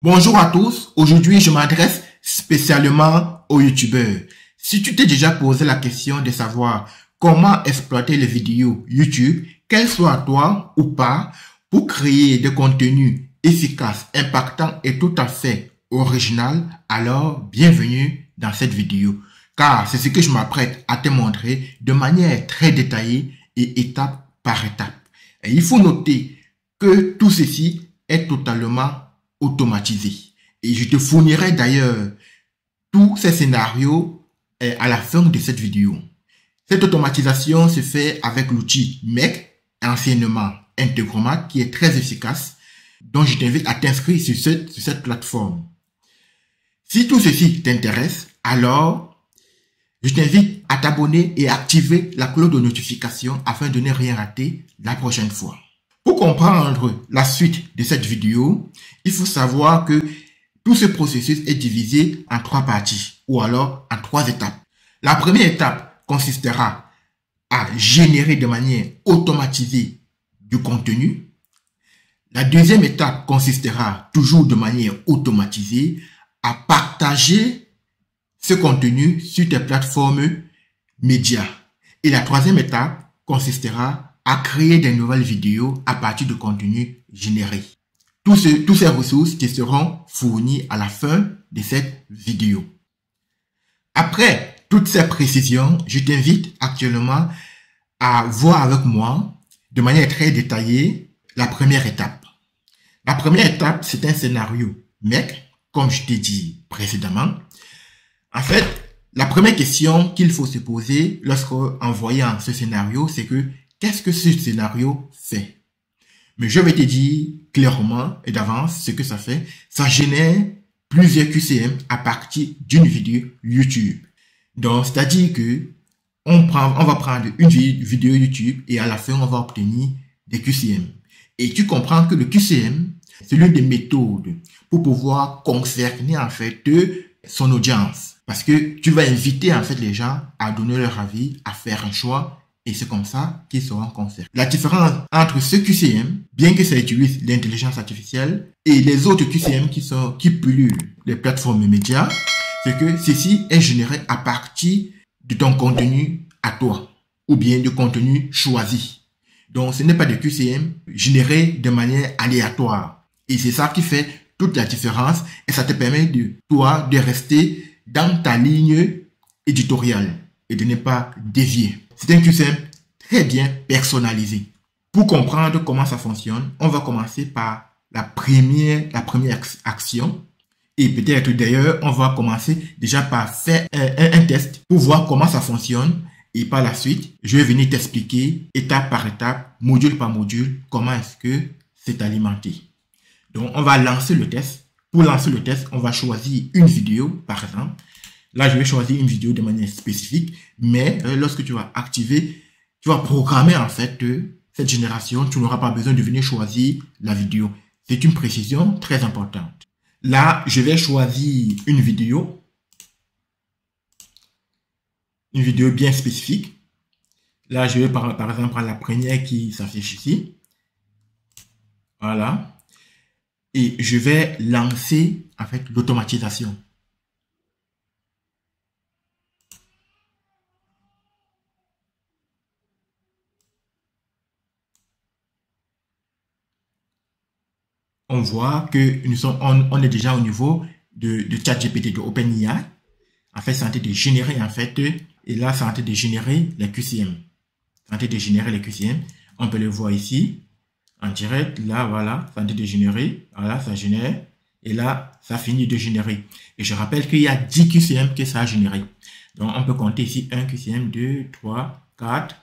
Bonjour à tous, aujourd'hui je m'adresse spécialement aux youtubeurs. Si tu t'es déjà posé la question de savoir comment exploiter les vidéos YouTube, qu'elles soient à toi ou pas, pour créer des contenus efficaces, impactants et tout à fait original, alors bienvenue dans cette vidéo. Car c'est ce que je m'apprête à te montrer de manière très détaillée et étape par étape. Et il faut noter que tout ceci est totalement automatisé. Et je te fournirai d'ailleurs tous ces scénarios à la fin de cette vidéo. Cette automatisation se fait avec l'outil MEC, anciennement Integromat, qui est très efficace, dont je t'invite à t'inscrire sur cette plateforme. Si tout ceci t'intéresse, alors je t'invite à t'abonner et activer la cloche de notification afin de ne rien rater la prochaine fois. Pour comprendre la suite de cette vidéo, il faut savoir que tout ce processus est divisé en 3 parties ou alors en 3 étapes. La première étape consistera à générer de manière automatisée du contenu. La deuxième étape consistera toujours de manière automatisée à partager ce contenu sur tes plateformes médias. Et la troisième étape consistera à créer des nouvelles vidéos à partir de contenus générés. Tous ces ressources qui seront fournies à la fin de cette vidéo. Après toutes ces précisions, je t'invite actuellement à voir avec moi de manière très détaillée la première étape. La première étape, c'est un scénario MEC, comme je t'ai dit précédemment. En fait, la première question qu'il faut se poser lorsqu'en voyant ce scénario, c'est que qu'est-ce que ce scénario fait? Mais je vais te dire clairement et d'avance ce que ça fait. Ça génère plusieurs QCM à partir d'une vidéo YouTube. Donc, c'est-à-dire que on va prendre une vidéo YouTube et à la fin, on va obtenir des QCM. Et tu comprends que le QCM, c'est l'une des méthodes pour pouvoir concerner en fait son audience. Parce que tu vas inviter en fait les gens à donner leur avis, à faire un choix. Et c'est comme ça qu'ils seront concernés. La différence entre ce QCM, bien que ça utilise l'intelligence artificielle, et les autres QCM qui pullulent les plateformes médias, c'est que ceci est généré à partir de ton contenu à toi, ou bien de contenu choisi. Donc ce n'est pas des QCM générés de manière aléatoire. Et c'est ça qui fait toute la différence, et ça te permet de rester dans ta ligne éditoriale et de ne pas dévier. C'est un QCM très bien personnalisé. Pour comprendre comment ça fonctionne, on va commencer par la première action. Et peut-être d'ailleurs, on va commencer déjà par faire un test pour voir comment ça fonctionne. Et par la suite, je vais venir t'expliquer étape par étape, module par module, comment est-ce que c'est alimenté. Donc, on va lancer le test. Pour lancer le test, on va choisir une vidéo, par exemple. Là, je vais choisir une vidéo de manière spécifique, mais lorsque tu vas activer, tu vas programmer en fait cette génération, tu n'auras pas besoin de venir choisir la vidéo. C'est une précision très importante. Là, je vais choisir une vidéo bien spécifique. Là, je vais par exemple prendre la première qui s'affiche ici. Voilà. Et je vais lancer en fait l'automatisation. On voit que on est déjà au niveau de ChatGPT, de OpenAI. En fait, c'est en train de générer, en fait, et là, c'est en train de générer les QCM. C'est en train de générer les QCM. On peut le voir ici, en direct. Là, voilà, c'est en train de générer. Voilà, ça génère. Et là, ça finit de générer. Et je rappelle qu'il y a 10 QCM que ça a généré. Donc, on peut compter ici 1 QCM, 2, 3, 4.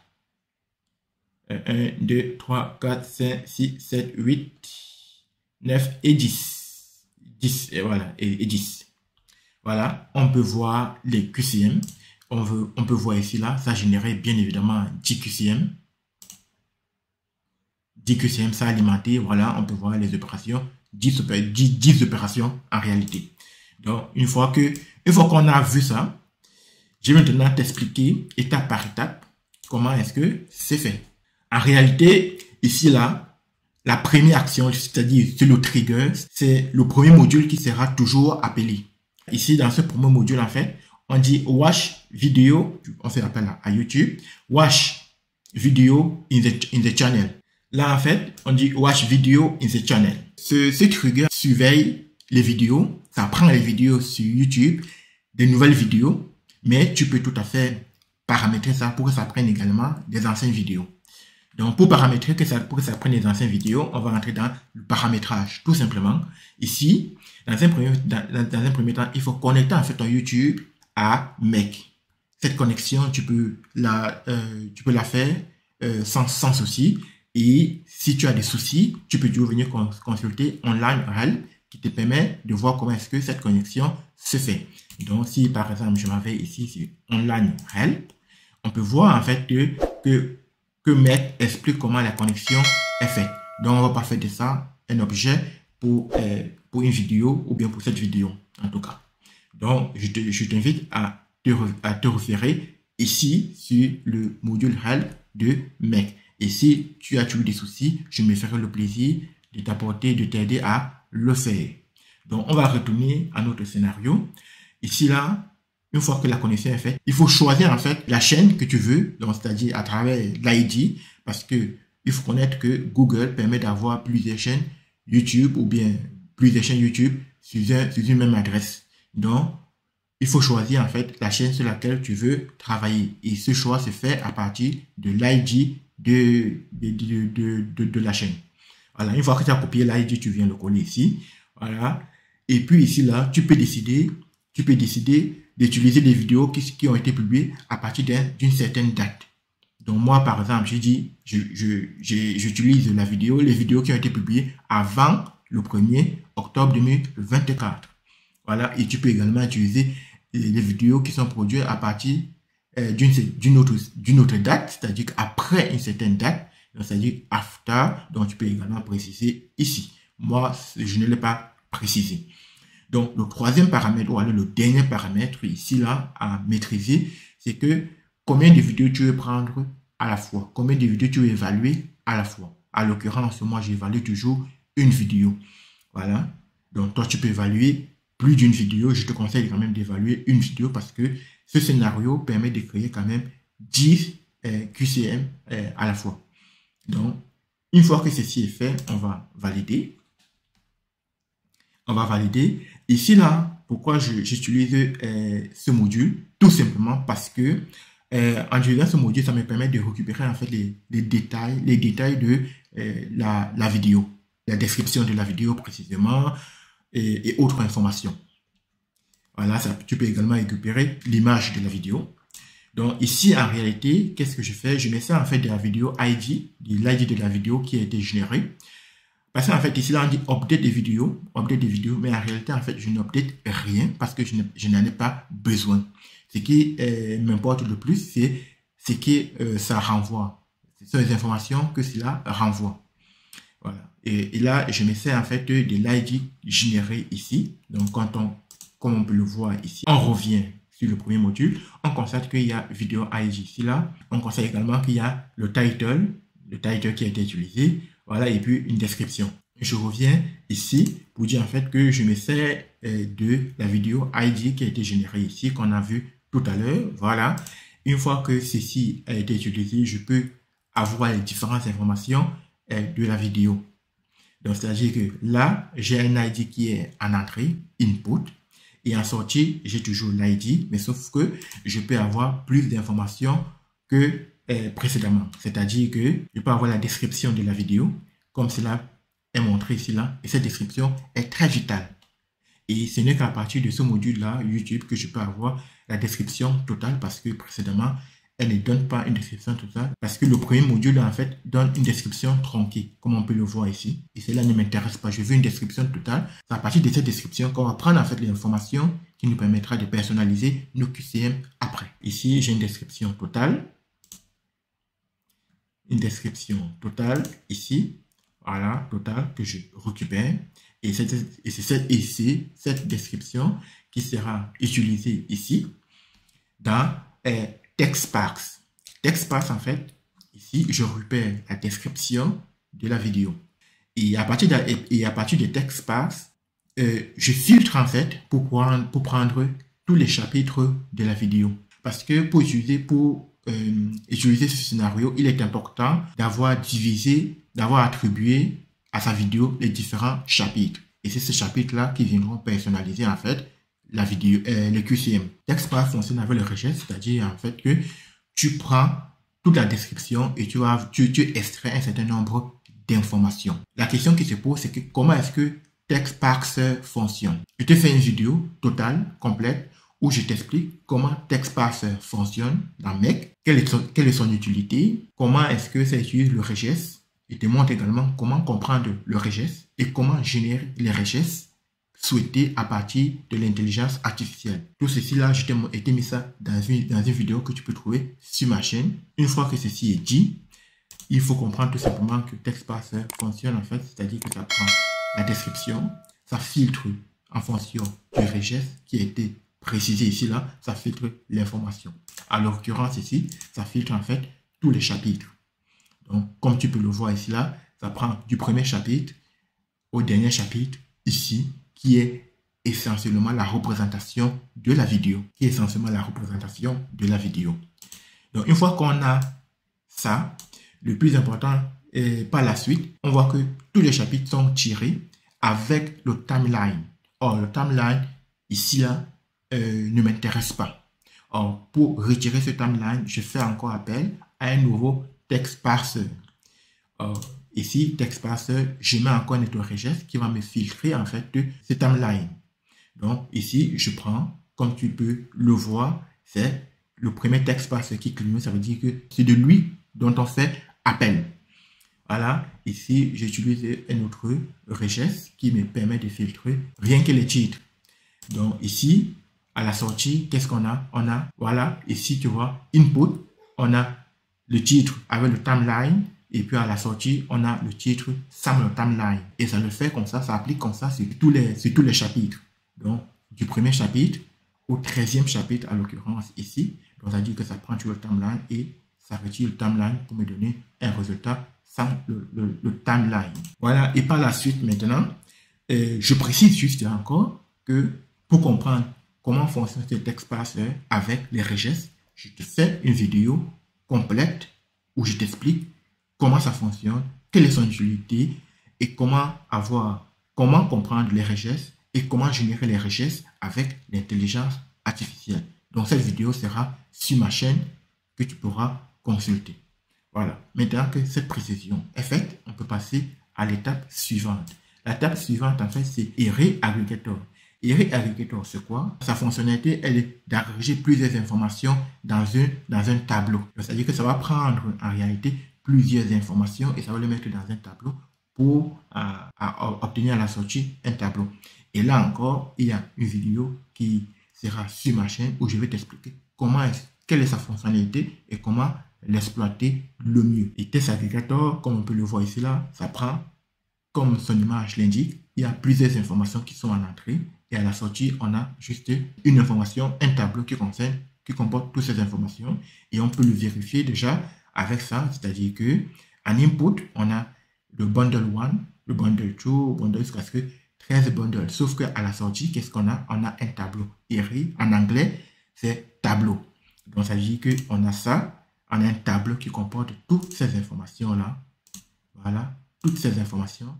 1, 2, 3, 4, 5, 6, 7, 8. 9 et 10. 10, et voilà, et 10. Voilà, on peut voir les QCM. On peut voir ici, là, ça générait bien évidemment 10 QCM. 10 QCM, ça a alimenté, voilà, on peut voir les opérations, 10 opérations en réalité. Donc, une fois qu'on a vu ça, je vais maintenant t'expliquer étape par étape comment est-ce que c'est fait. En réalité, ici, là, la première action, c'est-à-dire c'est le trigger, c'est le premier module qui sera toujours appelé. Ici, dans ce premier module, en fait, on dit watch video, on fait appel à YouTube, watch video in the channel. Là, en fait, on dit watch video in the channel. Ce trigger surveille les vidéos, ça prend les vidéos sur YouTube, des nouvelles vidéos, mais tu peux tout à fait paramétrer ça pour que ça prenne également des anciennes vidéos. Donc, pour paramétrer pour que ça prenne des anciennes vidéos, on va rentrer dans le paramétrage, tout simplement. Ici, dans un premier temps, il faut connecter en fait ton YouTube à Mac. Cette connexion, tu peux la faire sans souci. Et si tu as des soucis, tu peux toujours venir consulter Online Help qui te permet de voir comment est-ce que cette connexion se fait. Donc, si par exemple, je m'en vais ici sur Online Help, on peut voir en fait que Mac explique comment la connexion est faite. Donc, on va pas faire de ça un objet pour une vidéo ou bien pour cette vidéo, en tout cas. Donc, je t'invite à te référer ici sur le module Help de Mac. Et si tu as eu des soucis, je me ferai le plaisir de t'apporter, de t'aider à le faire. Donc, on va retourner à notre scénario. Ici, là, une fois que la connexion est faite, il faut choisir en fait la chaîne que tu veux, donc c'est-à-dire à travers l'ID, parce que il faut connaître que Google permet d'avoir plusieurs chaînes YouTube ou bien plusieurs chaînes YouTube sur une même adresse. Donc, il faut choisir en fait la chaîne sur laquelle tu veux travailler. Et ce choix se fait à partir de l'ID de la chaîne. Voilà, une fois que tu as copié l'ID, tu viens le coller ici. Voilà. Et puis ici, là, tu peux décider d'utiliser des vidéos qui ont été publiées à partir d'une certaine date. Donc moi, par exemple, j'ai dit, j'utilise les vidéos qui ont été publiées avant le 1er octobre 2024. Voilà, et tu peux également utiliser les vidéos qui sont produites à partir d'une autre date, c'est-à-dire après une certaine date, c'est-à-dire after, donc tu peux également préciser ici. Moi, je ne l'ai pas précisé. Donc, le troisième paramètre, ou alors le dernier paramètre ici, là, à maîtriser, c'est que combien de vidéos tu veux prendre à la fois, combien de vidéos tu veux évaluer à la fois. À l'occurrence, moi, j'évalue toujours une vidéo. Voilà. Donc, toi, tu peux évaluer plus d'une vidéo. Je te conseille quand même d'évaluer une vidéo parce que ce scénario permet de créer quand même 10 QCM à la fois. Donc, une fois que ceci est fait, on va valider. Ici, là, pourquoi j'utilise ce module? Tout simplement parce que en utilisant ce module, ça me permet de récupérer en fait les détails de la vidéo, la description de la vidéo précisément et autres informations. Voilà, tu peux également récupérer l'image de la vidéo. Donc ici, en réalité, qu'est-ce que je fais? Je mets ça en fait de la vidéo ID, de l'ID de la vidéo qui a été générée. Parce qu'en fait, ici, là, on dit update des vidéos, mais en réalité, en fait, je n'update rien parce que je n'en ai pas besoin. Ce qui m'importe le plus, c'est ce que ça renvoie. Ce sont les informations que cela renvoie. Voilà. Et là, je mets ça en fait de l'ID généré ici. Donc, comme on peut le voir ici, on revient sur le premier module. On constate qu'il y a vidéo ID ici, là. On constate également qu'il y a le title qui a été utilisé. Voilà, et puis une description. Je reviens ici pour dire en fait que je me sers de la vidéo ID qui a été générée ici, qu'on a vu tout à l'heure. Voilà. Une fois que ceci a été utilisé, je peux avoir les différentes informations de la vidéo. Donc, c'est-à-dire que là, j'ai un ID qui est en entrée, input, et en sortie, j'ai toujours l'ID, mais sauf que je peux avoir plus d'informations que précédemment. C'est-à-dire que je peux avoir la description de la vidéo, comme cela est montré ici, là, et cette description est très vitale. Et ce n'est qu'à partir de ce module-là, YouTube, que je peux avoir la description totale, parce que précédemment, elle ne donne pas une description totale, parce que le premier module, en fait, donne une description tronquée, comme on peut le voir ici. Et cela ne m'intéresse pas. Je veux une description totale. C'est à partir de cette description qu'on va prendre, en fait, l'information qui nous permettra de personnaliser nos QCM après. Ici, j'ai une description totale. Une description totale ici. Voilà, totale que je récupère. Et c'est cette description qui sera utilisée ici dans TextSparks. TextSparks, en fait, ici, je récupère la description de la vidéo. Et à partir des textes sparses, je filtre en fait pour prendre tous les chapitres de la vidéo. Parce que pour utiliser ce scénario, il est important d'avoir attribué à sa vidéo les différents chapitres. Et c'est ces chapitres-là qui viendront personnaliser en fait la vidéo, le QCM. TextSparse fonctionne avec le regex, c'est-à-dire en fait que tu prends toute la description et tu extrais un certain nombre d'informations. La question qui se pose, c'est que comment est-ce que TextSparse fonctionne? Je te fais une vidéo totale, complète, où je t'explique comment TextSparse fonctionne dans Make, quelle est son utilité, comment est-ce que ça utilise le regex. Je te montre également comment comprendre le regex et comment générer les regex souhaités à partir de l'intelligence artificielle. Tout ceci là, je t'ai mis ça dans une vidéo que tu peux trouver sur ma chaîne. Une fois que ceci est dit, il faut comprendre tout simplement que TextSparse fonctionne en fait, c'est-à-dire que ça prend la description, ça filtre en fonction du regex qui a été précisé ici là, ça filtre l'information. À l'occurrence ici, ça filtre en fait tous les chapitres. Donc, comme tu peux le voir ici là, ça prend du premier chapitre au dernier chapitre ici, qui est essentiellement la représentation de la vidéo. Donc, une fois qu'on a ça, le plus important est par la suite, on voit que tous les chapitres sont tirés avec le timeline. Or, le timeline, ici là, ne m'intéresse pas. Or, pour retirer ce timeline, je fais encore appel à un nouveau texte parseur. Ici, texte parseur, je mets encore un autre regex qui va me filtrer en fait de ce timeline. Donc ici, je prends, comme tu peux le voir, c'est le premier texte parseur qui clignote, ça veut dire que c'est de lui dont on fait appel. Voilà, ici, j'utilise un autre regex qui me permet de filtrer rien que les titres. Donc ici, à la sortie, qu'est-ce qu'on a? On a, voilà, ici tu vois, input, on a le titre avec le timeline, et puis à la sortie, on a le titre sans le timeline. Et ça le fait comme ça applique comme ça sur tous les chapitres. Donc, du premier chapitre au 13e chapitre, à l'occurrence ici. Donc, ça dit que ça prend tout le timeline et ça retire le timeline pour me donner un résultat sans le timeline. Voilà, et par la suite maintenant, je précise juste encore que pour comprendre comment fonctionne ce texte parseur avec les regex, je te fais une vidéo complète où je t'explique comment ça fonctionne, quelle est son utilité et comment comprendre les regex et comment générer les regex avec l'intelligence artificielle. Donc cette vidéo sera sur ma chaîne que tu pourras consulter. Voilà, maintenant que cette précision est faite, on peut passer à l'étape suivante. L'étape suivante en fait c'est Array Aggregator. Array Aggregator, c'est quoi? Sa fonctionnalité, elle est d'agréger plusieurs informations dans un tableau. C'est-à-dire que ça va prendre en réalité plusieurs informations et ça va les mettre dans un tableau pour obtenir à la sortie un tableau. Et là encore, il y a une vidéo qui sera sur ma chaîne où je vais t'expliquer quelle est sa fonctionnalité et comment l'exploiter le mieux. Et Test Aggregator, comme on peut le voir ici là, ça prend, comme son image l'indique, il y a plusieurs informations qui sont en entrée et à la sortie, on a juste une information, un tableau qui comporte toutes ces informations et on peut le vérifier déjà avec ça, c'est-à-dire que en input, on a le bundle 1, le bundle 2, le bundle jusqu'à ce que 13 bundles. Sauf qu'à la sortie, qu'est-ce qu'on a? On a un tableau. Array, en anglais, c'est tableau. Donc, ça veut dire qu'on a ça, on a un tableau qui comporte toutes ces informations-là. Voilà, toutes ces informations,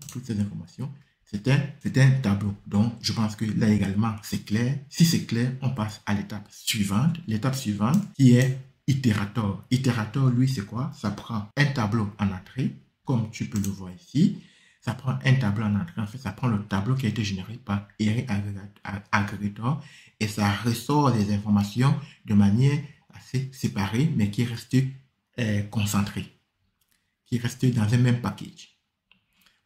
c'est un tableau. Donc, je pense que là également, c'est clair. Si c'est clair, on passe à l'étape suivante. L'étape suivante qui est Iterator. Iterator, lui, c'est quoi? Ça prend un tableau en entrée, comme tu peux le voir ici. Ça prend un tableau en entrée. En fait, ça prend le tableau qui a été généré par Array Aggregator et ça ressort des informations de manière assez séparée, mais qui reste concentrée, qui reste dans un même package.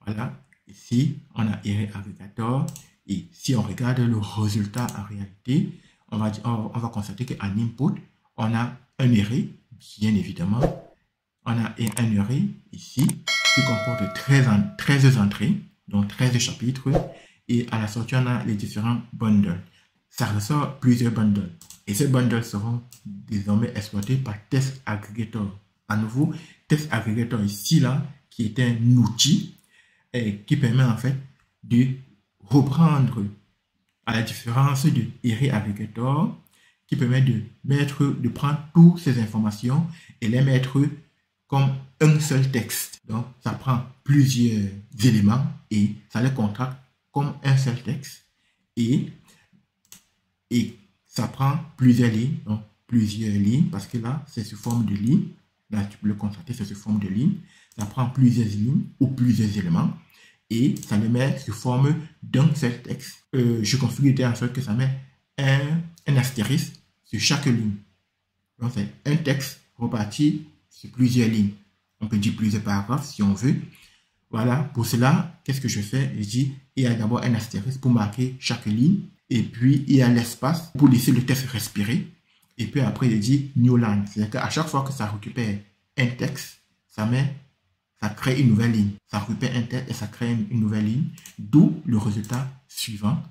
Voilà. Ici, on a Array Aggregator et si on regarde le résultat en réalité, on va constater qu'en input, on a un array, bien évidemment. On a un array ici qui comporte 13 entrées, donc 13 chapitres. Et à la sortie, on a les différents bundles. Ça ressort plusieurs bundles. Et ces bundles seront désormais exploités par Test Aggregator. À nouveau, Test Aggregator ici, là, qui est un outil qui permet en fait de reprendre, à la différence de Erie Aggregator, qui permet de prendre toutes ces informations et les mettre comme un seul texte. Donc, ça prend plusieurs éléments et ça les contracte comme un seul texte. Et ça prend plusieurs lignes, donc plusieurs lignes, parce que là, c'est sous forme de ligne. Là, tu peux le constater, c'est sous forme de ligne. Ça prend plusieurs lignes ou plusieurs éléments et ça les met sous forme d'un seul texte. Je configure en sorte que ça met un astérisque sur chaque ligne. Donc, c'est un texte reparti sur plusieurs lignes. On peut dire plusieurs paragraphes si on veut. Voilà, pour cela, qu'est-ce que je fais? Je dis, il y a d'abord un astérisque pour marquer chaque ligne. Et puis, il y a l'espace pour laisser le texte respirer. Et puis après, je dis new line. C'est-à-dire qu'à chaque fois que ça récupère un texte, ça crée une nouvelle ligne. Ça récupère un texte et ça crée une nouvelle ligne. D'où le résultat suivant.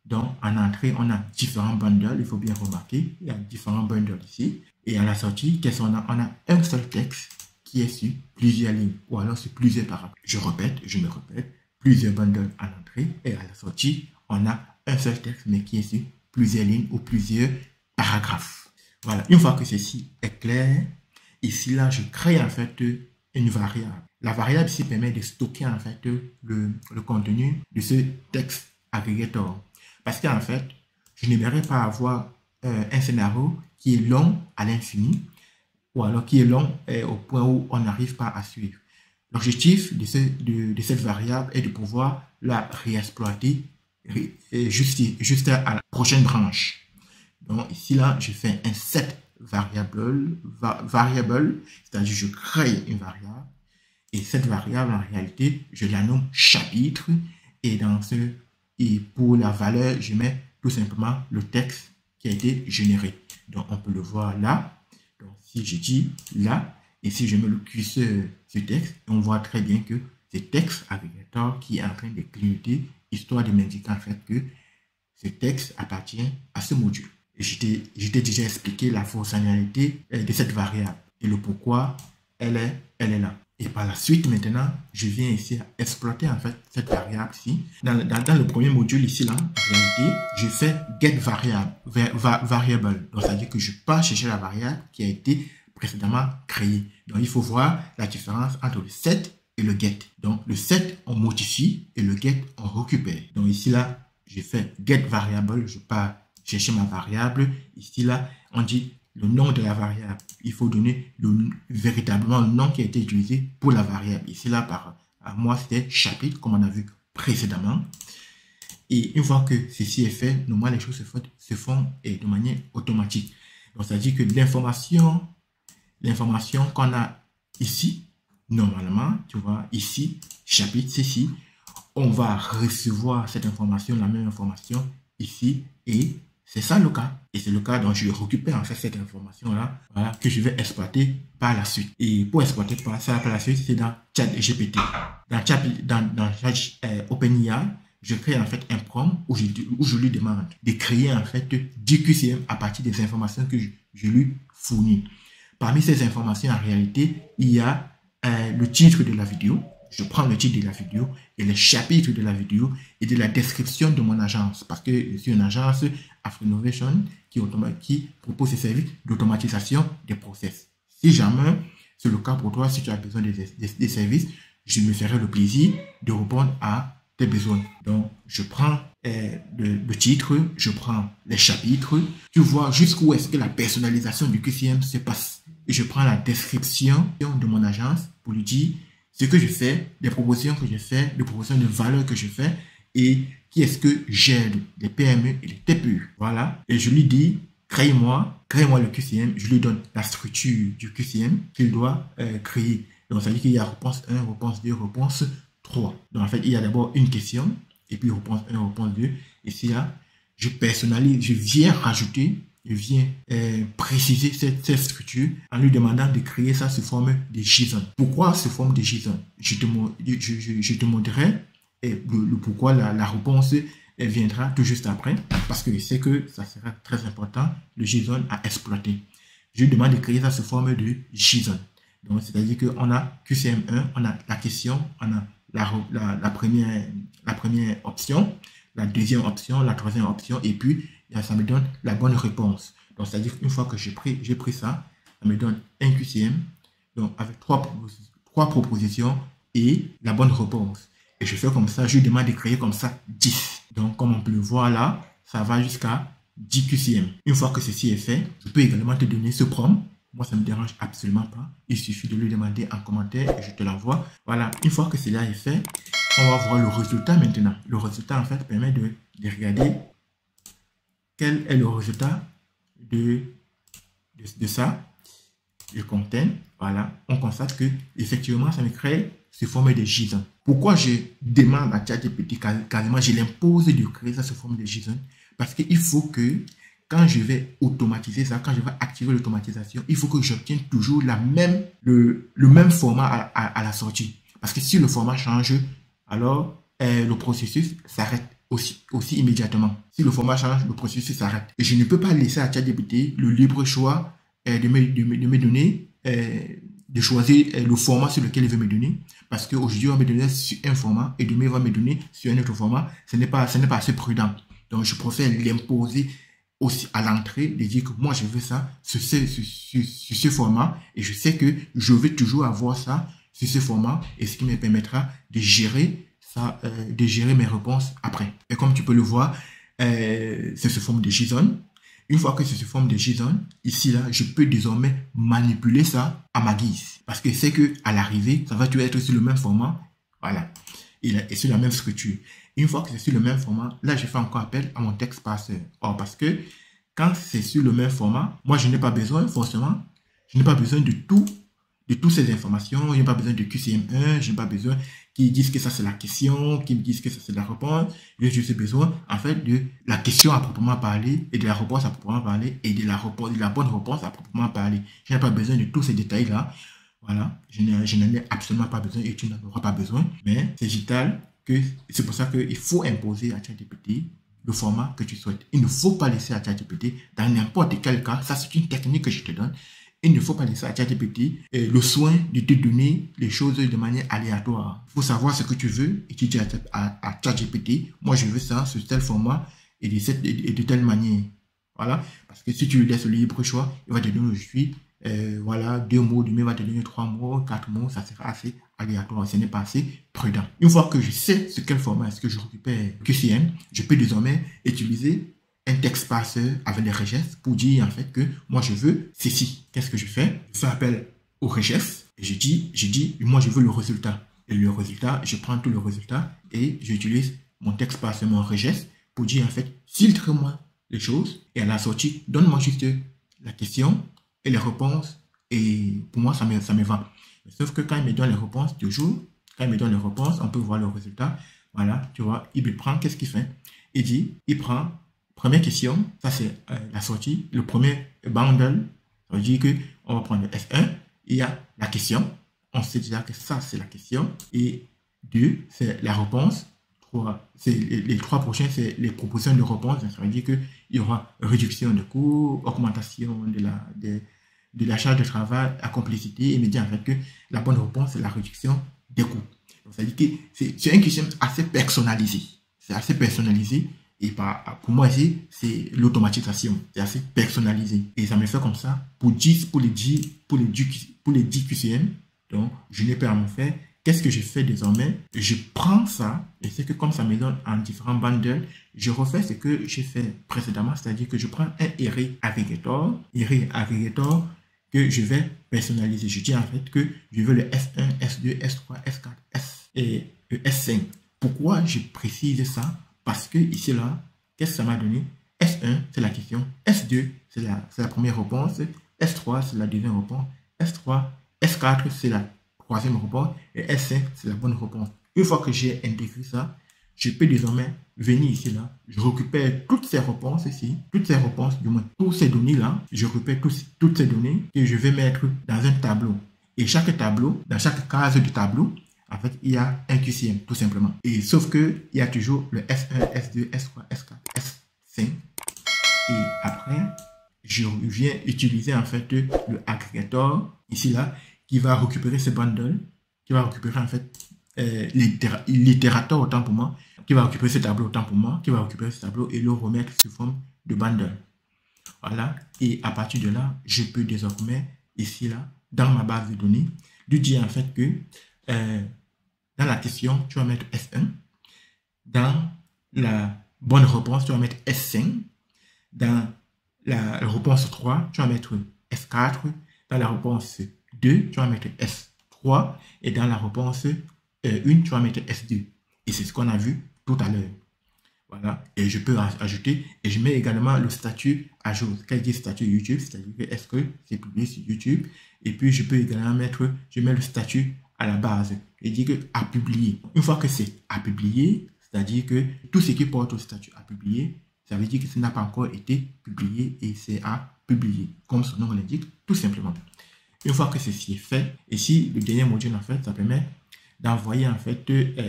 Donc, en entrée, on a différents bundles. Il faut bien remarquer, il y a différents bundles ici. Et à la sortie, qu'est-ce qu'on a? On a un seul texte qui est sur plusieurs lignes ou alors sur plusieurs paragraphes. Je me répète, plusieurs bundles à l'entrée et à la sortie, on a un seul texte mais qui est sur plusieurs lignes ou plusieurs paragraphes. Voilà, une fois que ceci est clair, ici là, je crée en fait une variable. La variable ici permet de stocker en fait le contenu de ce texte aggregator. Parce qu'en fait, je n'aimerais pas avoir un scénario qui est long à l'infini ou alors qui est long au point où on n'arrive pas à suivre. L'objectif de cette variable est de pouvoir la réexploiter juste à la prochaine branche. Donc ici là, je fais un set variable, c'est-à-dire je crée une variable et cette variable en réalité, je la nomme chapitre et pour la valeur, je mets tout simplement le texte qui a été généré. Donc on peut le voir là. Donc, si je dis là, et si je mets le curseur sur texte, on voit très bien que c'est texte aggregator qui est en train de clignoter, histoire de m'indiquer en fait que ce texte appartient à ce module. Et je t'ai déjà expliqué la fonctionnalité de cette variable et le pourquoi elle est là. Et par la suite, maintenant, je viens ici à exploiter en fait cette variable-ci. Dans le premier module ici, là, en réalité, je fais get variable. Donc, ça veut dire que je pars chercher la variable qui a été précédemment créée. Donc, il faut voir la différence entre le set et le get. Donc, le set, on modifie et le get, on récupère. Donc, ici, là, je fais get variable. Je pars chercher ma variable. Ici, là, on dit le nom de la variable. Il faut donner véritablement le nom qui a été utilisé pour la variable. Ici, là, à moi, c'était chapitre, comme on a vu précédemment. Et une fois que ceci est fait, normalement, les choses se font de manière automatique. Donc, ça veut dire que l'information qu'on a ici, normalement, tu vois, ici, chapitre, ceci, on va recevoir cette information, la même information ici, et c'est ça le cas. Et c'est le cas dont je récupère en fait cette information-là, voilà, que je vais exploiter par la suite. Et pour exploiter ça par la suite, c'est dans ChatGPT. Dans OpenAI, je crée en fait un prompt où je lui demande de créer en fait du QCM à partir des informations que je lui fournis. Parmi ces informations, en réalité, il y a le titre de la vidéo. Je prends le titre de la vidéo et les chapitres de la vidéo et de la description de mon agence. Parce que je suis une agence Afronovation qui propose ses services d'automatisation des process. Si jamais c'est le cas pour toi, si tu as besoin des services, je me ferai le plaisir de répondre à tes besoins. Donc, je prends le titre, je prends les chapitres. Tu vois jusqu'où est-ce que la personnalisation du QCM se passe. Et je prends la description de mon agence pour lui dire ce que je fais, les propositions que je fais, les propositions de valeur que je fais et qui est-ce que j'aide, les PME et les TPE. Voilà. Et je lui dis, crée-moi le QCM. Je lui donne la structure du QCM qu'il doit créer. Donc, ça veut dire qu'il y a réponse 1, réponse 2, réponse 3. Donc, en fait, il y a d'abord une question et puis réponse 1, réponse 2. Et c'est là, je personnalise, je viens rajouter, je viens préciser cette structure en lui demandant de créer ça sous forme de JSON. Pourquoi sous forme de JSON? Je te montrerai le pourquoi la réponse viendra tout juste après, parce que je sais que ça sera très important, le JSON à exploiter. Je lui demande de créer ça sous forme de JSON. Donc, c'est-à-dire qu'on a QCM1, on a la question, on a la première option, la deuxième option, la troisième option, et puis ça me donne la bonne réponse. Donc, c'est-à-dire qu'une fois que j'ai pris ça, ça me donne un QCM, donc avec trois propositions et la bonne réponse. Et je fais comme ça, je lui demande de créer comme ça 10. Donc, comme on peut le voir là, ça va jusqu'à 10 QCM. Une fois que ceci est fait, je peux également te donner ce prompt. Moi, ça ne me dérange absolument pas. Il suffit de le demander en commentaire et je te l'envoie. Voilà, une fois que cela est fait, on va voir le résultat maintenant. Le résultat, en fait, permet de regarder quel est le résultat de ça. Le content, voilà. On constate que effectivement, ça me crée sous forme de JSON. Pourquoi je demande à ChatGPT, quasiment, je l'impose de créer ça sous forme de JSON? Parce qu'il faut que quand je vais automatiser ça, quand je vais activer l'automatisation, il faut que j'obtienne toujours le même format à la sortie. Parce que si le format change, alors le processus s'arrête aussi immédiatement. Si le format change, le processus s'arrête. Et je ne peux pas laisser à ChatGPT le libre choix de me donner, de choisir le format sur lequel il veut me donner. Parce qu'aujourd'hui, on va me donner sur un format et demain, il va me donner sur un autre format. Ce n'est pas assez prudent. Donc, je préfère l'imposer aussi à l'entrée, de dire que moi, je veux ça sur ce format et je sais que je vais toujours avoir ça sur ce format et ce qui me permettra de gérer ça, de gérer mes réponses après. Et comme tu peux le voir, c'est sous forme de JSON. Une fois que c'est sous forme de JSON, ici, là, je peux désormais manipuler ça à ma guise. Parce que c'est que à l'arrivée, ça va toujours être sur le même format. Voilà. Et sur la même structure. Une fois que c'est sur le même format, là, je fais encore appel à mon texte parseur. Or, parce que quand c'est sur le même format, moi, je n'ai pas besoin, forcément, je n'ai pas besoin de toutes ces informations. Je n'ai pas besoin de QCM1, je n'ai pas besoin qu'ils disent que ça, c'est la question, qu'ils me disent que ça, c'est la réponse. J'ai juste besoin, en fait, de la question à proprement parler et de la réponse à proprement parler et de la bonne réponse à proprement parler. Je n'ai pas besoin de tous ces détails-là. Voilà, je n'en ai absolument pas besoin et tu n'en auras pas besoin. Mais c'est vital que c'est pour ça qu'il faut imposer à ChatGPT le format que tu souhaites. Il ne faut pas laisser à ChatGPT, dans n'importe quel cas, ça c'est une technique que je te donne, il ne faut pas laisser à ChatGPT le soin de te donner les choses de manière aléatoire. Il faut savoir ce que tu veux et tu dis à ChatGPT, moi je veux ça sur tel format et de telle manière. Voilà, parce que si tu lui laisses le libre choix, il va te donner aujourd'hui voilà, 2 mots, demain va te donner 3 mots, 4 mots, ça sera assez aléatoire, ce n'est pas assez prudent. Une fois que je sais sur quel format est-ce que je récupère QCM, je peux désormais utiliser un texte parseur avec les regex pour dire en fait que moi je veux ceci. Qu'est-ce que je fais? Je fais appel au regex et je dis moi je veux le résultat. Et le résultat, je prends tout le résultat et j'utilise mon texte parseur, mon regex pour dire en fait filtre-moi les choses et à la sortie, donne-moi juste la question et les réponses, et pour moi, ça me va. Sauf que quand il me donne les réponses, toujours, quand il me donne les réponses, on peut voir le résultat. Voilà, tu vois, il prend, qu'est-ce qu'il fait? Il prend, première question, ça c'est la sortie, le premier bundle, ça veut dire qu'on va prendre le F1, il y a la question, on sait déjà que ça c'est la question, et 2, c'est la réponse, 3, c'est les 3 prochains, c'est les propositions de réponse, ça veut dire qu'il y aura réduction de coûts, augmentation de la charge de travail à complexité et me dire en fait que la bonne réponse c'est la réduction des coûts. Donc ça veut dire que c'est un QCM assez personnalisé. C'est assez personnalisé et pour moi ici c'est l'automatisation. C'est assez personnalisé et ça me fait comme ça pour les 10 QCM. Donc je n'ai pas à me faire. Qu'est-ce que je fais désormais? Je prends ça et c'est que comme ça me donne en différents bundles, je refais ce que j'ai fait précédemment, c'est-à-dire que je prends un array aggregator que je vais personnaliser. Je dis en fait que je veux le S1, S2, S3, S4, S et S5. Pourquoi je précise ça? Parce que ici là, qu'est-ce que ça m'a donné? S1, c'est la question. S2, c'est la première réponse. S3, c'est la deuxième réponse. S4, c'est la troisième réponse. Et S5, c'est la bonne réponse. Une fois que j'ai intégré ça, je peux désormais venir ici, là. Je récupère toutes ces réponses ici, toutes ces réponses, du moins, toutes ces données-là. Je récupère toutes ces données que je vais mettre dans un tableau. Et chaque tableau, dans chaque case du tableau, en fait, il y a un QCM, tout simplement. Et sauf que il y a toujours le S1, S2, S3, S4, S5. Et après, je viens utiliser, en fait, le aggregator, ici, là, qui va récupérer ces bundles, qui va récupérer, en fait, l'itérateur autant pour moi, qui va occuper ce tableau autant pour moi, qui va occuper ce tableau et le remettre sous forme de bundle. Voilà. Et à partir de là, je peux désormais, ici, là, dans ma base de données, lui dire en fait que dans la question, tu vas mettre S1. Dans la bonne réponse, tu vas mettre S5. Dans la réponse 3, tu vas mettre S4. Dans la réponse 2, tu vas mettre S3. Et dans la réponse 1, tu vas mettre S2. Et c'est ce qu'on a vu tout à l'heure. Voilà. Et je peux ajouter, et je mets également le statut à jour. Quand je dis statut YouTube, c'est-à-dire que est-ce que c'est publié sur YouTube. Et puis je peux également mettre, je mets le statut à la base. Et dire que à publier. Une fois que c'est à publier, c'est-à-dire que tout ce qui porte au statut à publier, ça veut dire que ça n'a pas encore été publié et c'est à publier, comme son nom l'indique, tout simplement. Une fois que ceci est fait, ici, le dernier module, en fait, ça permet d'envoyer, en fait,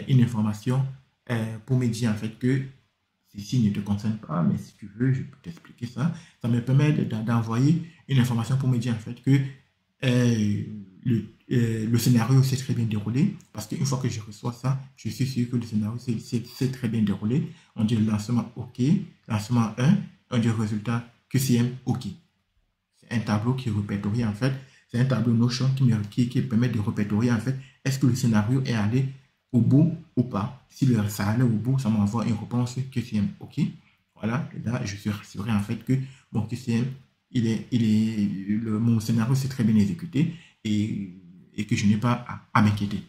une information pour me dire, en fait, que ceci ne te concerne pas, mais si tu veux, je peux t'expliquer ça. Ça me permet d'envoyer une information pour me dire, en fait, que le scénario s'est très bien déroulé, parce qu'une fois que je reçois ça, je suis sûr que le scénario s'est très bien déroulé. On dit le lancement OK, lancement 1, on dit le résultat QCM OK. C'est un tableau qui répertorie en fait, c'est un tableau Notion qui permet de répertorier en fait, est-ce que le scénario est allé au bout ou pas. Si ça allait au bout, ça m'envoie une réponse QCM OK. Voilà, et là je suis rassuré en fait que mon QCM, mon scénario s'est très bien exécuté et que je n'ai pas à m'inquiéter.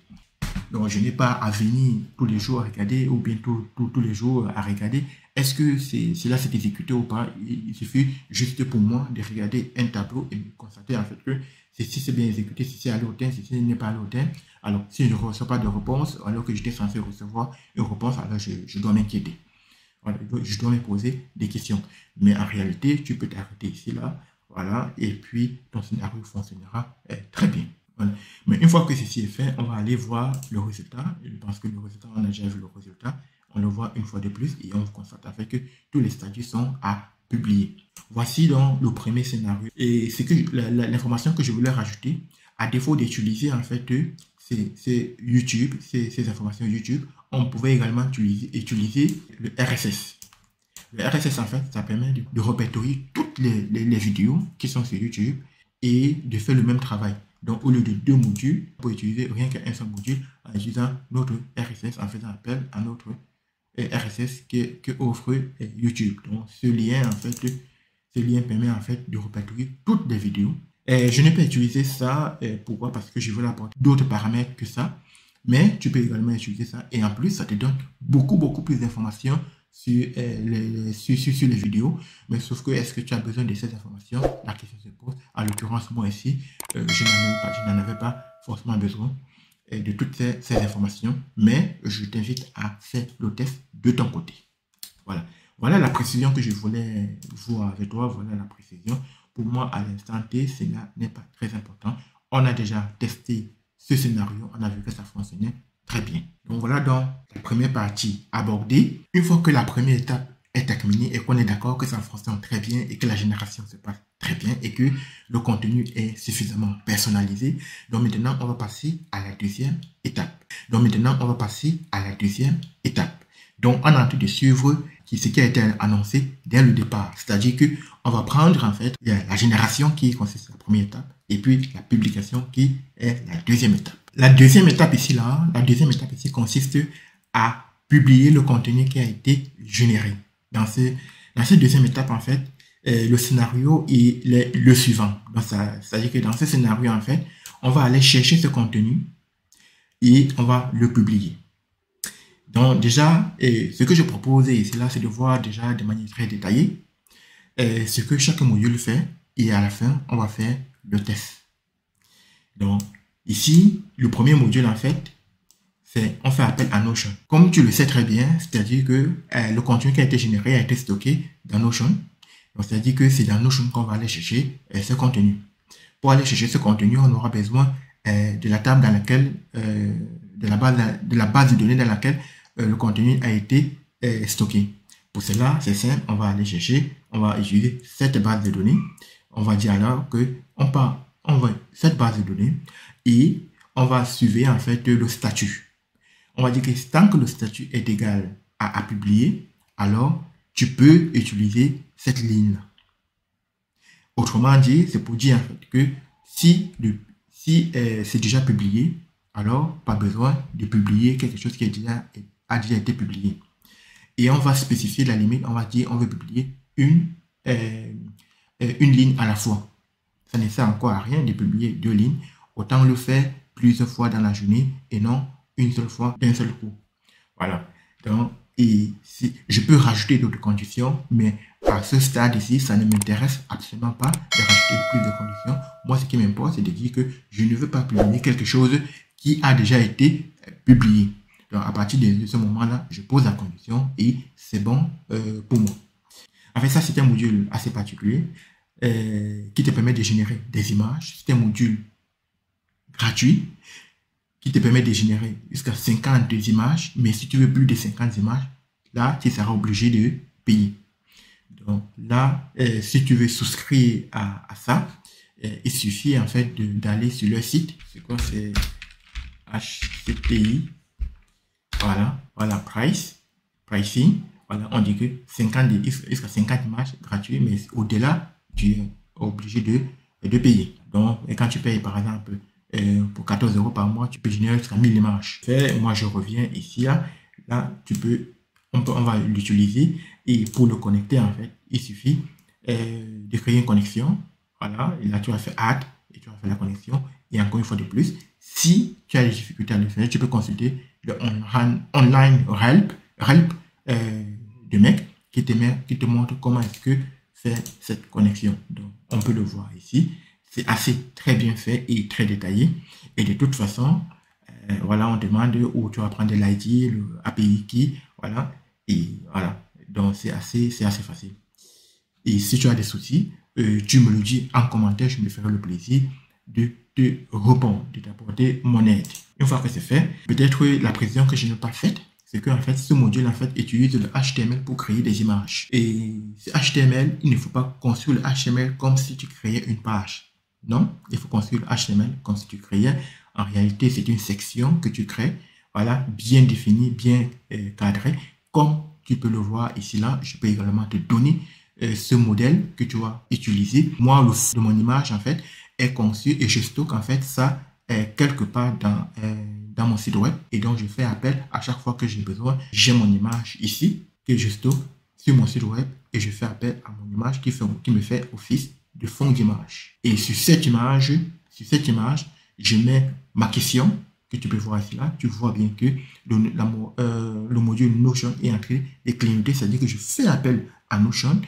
Donc, je n'ai pas à venir tous les jours à regarder ou bien tous les jours à regarder est-ce que cela s'est exécuté ou pas. Il suffit juste pour moi de regarder un tableau et de constater en fait que si c'est bien exécuté, si c'est allé au terme, si ce n'est pas allé au terme. Alors, si je ne reçois pas de réponse alors que j'étais censé recevoir une réponse, alors je dois m'inquiéter. Voilà, je dois me poser des questions. Mais en réalité, tu peux t'arrêter ici, là, voilà, et puis ton scénario fonctionnera très bien. Voilà. Mais une fois que ceci est fait, on va aller voir le résultat. Je pense que le résultat, on a déjà vu le résultat. On le voit une fois de plus et on constate en fait que tous les statuts sont à publier. Voici donc le premier scénario. Et c'est que l'information que je voulais rajouter, à défaut d'utiliser en fait c'est YouTube, ces informations YouTube, on pouvait également utiliser le RSS. Le RSS, en fait, ça permet de répertorier toutes les vidéos qui sont sur YouTube et de faire le même travail. Donc, au lieu de 2 modules, on peut utiliser rien qu'un seul module en utilisant notre RSS, en faisant appel à notre RSS que offre YouTube. Donc, ce lien, en fait, permet en fait de répertorier toutes les vidéos. Je n'ai pas utilisé ça. Pourquoi? Parce que je veux apporter d'autres paramètres que ça. Mais tu peux également utiliser ça. Et en plus, ça te donne beaucoup plus d'informations sur les vidéos. Mais sauf que, est-ce que tu as besoin de ces informations? La question se pose. En l'occurrence, moi ici, je n'en avais pas forcément besoin de toutes ces informations. Mais je t'invite à faire le test de ton côté. Voilà. Voilà la précision que je voulais voir avec toi. Voilà la précision. Pour moi, à l'instant T, cela n'est pas très important. On a déjà testé ce scénario. On a vu que ça fonctionnait très bien. Donc voilà donc la première partie abordée. Une fois que la première étape est terminée et qu'on est d'accord que ça fonctionne très bien et que la génération se passe très bien et que le contenu est suffisamment personnalisé, donc maintenant on va passer à la deuxième étape. Donc on est en train de suivre ce qui a été annoncé dès le départ. C'est-à-dire que on va prendre en fait la génération qui consiste à la première étape et puis la publication qui est la deuxième étape. La deuxième étape ici consiste à publier le contenu qui a été généré. Dans cette deuxième étape, en fait, le scénario est le suivant. Donc, c'est-à-dire que dans ce scénario, en fait, on va aller chercher ce contenu et on va le publier. Donc, déjà, ce que je propose ici, là, c'est de voir déjà de manière très détaillée ce que chaque module fait et à la fin, on va faire le test. Donc, ici, le premier module, en fait, on fait appel à Notion. Comme tu le sais très bien, c'est-à-dire que le contenu qui a été généré a été stocké dans Notion. Donc, c'est-à-dire que c'est dans Notion qu'on va aller chercher ce contenu. Pour aller chercher ce contenu, on aura besoin de la table dans laquelle, de la base de données dans laquelle le contenu a été stocké. Pour cela, c'est simple, on va aller chercher, on va utiliser cette base de données. On va dire alors que on va cette base de données et on va suivre en fait le statut. on va dire que tant que le statut est égal à publier, alors tu peux utiliser cette ligne-là. Autrement dit, c'est pour dire en fait que si c'est déjà publié, alors pas besoin de publier quelque chose qui a déjà été publié. Et on va spécifier la limite, on va dire on veut publier une ligne à la fois. Ça ne sert encore à rien de publier 2 lignes, autant le faire plusieurs fois dans la journée et non une seule fois d'un seul coup. Voilà. Donc, et si, je peux rajouter d'autres conditions, mais à ce stade ici, ça ne m'intéresse absolument pas de rajouter plus de conditions. Moi, ce qui m'importe, c'est de dire que je ne veux pas publier quelque chose qui a déjà été publié. Donc, à partir de ce moment-là, je pose la condition et c'est bon pour moi. En fait, ça, c'est un module assez particulier qui te permet de générer des images. C'est un module gratuit qui te permet de générer jusqu'à 50 images. Mais si tu veux plus de 50 images, là, tu seras obligé de payer. Donc là, si tu veux souscrire à ça, il suffit en fait d'aller sur leur site. C'est quoi? C'est HCPI. Voilà, pricing. Voilà, on dit que jusqu'à 50 images gratuites, mais au-delà, tu es obligé de payer. Donc, et quand tu payes, par exemple, pour 14 € par mois, tu peux générer jusqu'à 1000 images. Moi, je reviens ici, là, on va l'utiliser. Et pour le connecter, en fait, il suffit de créer une connexion. Voilà, et là, tu vas faire add et tu vas faire la connexion. Et encore une fois de plus, si tu as des difficultés à le faire, tu peux consulter le online help de mec qui te montre comment est-ce que faire cette connexion. Donc, on peut le voir ici. C'est assez très bien fait et très détaillé. Et de toute façon, voilà, on demande où tu vas prendre l'ID, le API key, voilà. Et voilà. Donc, c'est assez facile. Et si tu as des soucis, tu me le dis en commentaire, je me ferai le plaisir de te répondre, de t'apporter mon aide. Une fois que c'est fait, peut-être la précision que je n'ai pas faite, c'est qu'en fait, ce module en fait utilise le HTML pour créer des images. Et ce HTML, il ne faut pas construire le HTML comme si tu créais une page. Non, il faut construire le HTML comme si tu créais. En réalité, c'est une section que tu crées, voilà, bien définie, bien cadrée. Comme tu peux le voir ici, là, je peux également te donner ce modèle que tu vas utiliser. Moi, le fond de mon image, en fait, est conçu et je stocke en fait ça quelque part dans mon site web. Et donc, je fais appel à chaque fois que j'ai besoin. J'ai mon image ici que je stocke sur mon site web et je fais appel à mon image qui me fait office de fond d'image. Et sur cette image, je mets ma question que tu peux voir ici là. Tu vois bien que le module Notion est en train de clignoter, c'est-à-dire que je fais appel à Notion,